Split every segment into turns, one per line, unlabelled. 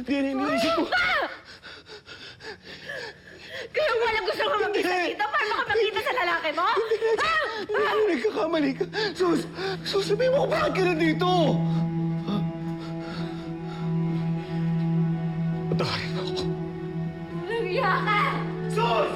Yan ang iniisip ko.
Kaya wala gusto mo mag-isa dito para makapagkita sa lalaki mo? Ha?
Nagkakamali ka. Sus, sabihin mo kung bakit ka nandito. Patawarin mo ako.
Nangya ka!
Sus!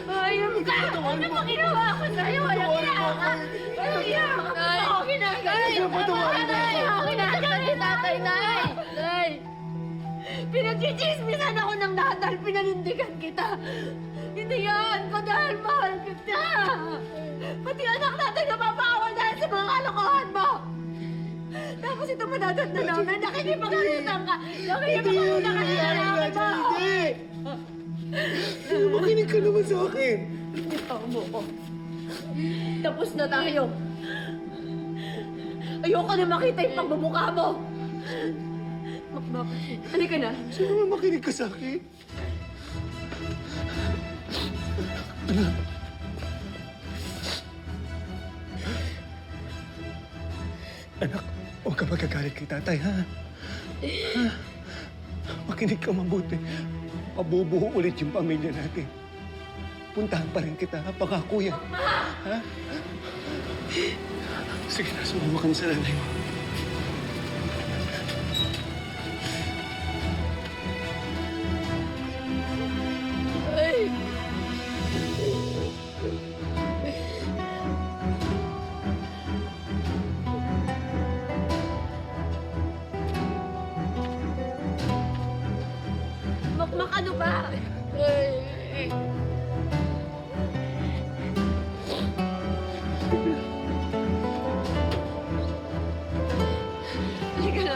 Ayun ka! Ano ba ginawa ko sa'yo? Walang iya ka! Walang iya ka! Ako ginagay! Ako ginagay ni tatay, Nay! Nay! Pinagchichismisan ako ng lahat dahil pinanindigan kita! Hinayaan ko dahil mahal kita! Pati anak natin napapawan dahil sa mga kalokohan mo! Tapos ito madadat na namin, nakikipagalitan ka! Nakikipagalitan ka sa lalaki mo!
Hindi! Makinig ka naman sa akin.
Ikaw mo ko. Tapos na tayo. Ayoko na makita yung pagbubukha mo. Halika na.
Sino naman makinig ka sa akin? Anak, huwag ka magagalit kay tatay, ha? Makinig ka mabuti. Mabubuo ulit yung pamilya natin. Puntahan pa rin kita, ha? Pangako yan. Ha? Sige na, sumama ka na sa nanay mo.
Ay! Makmak ano ba? Ay! Halika na.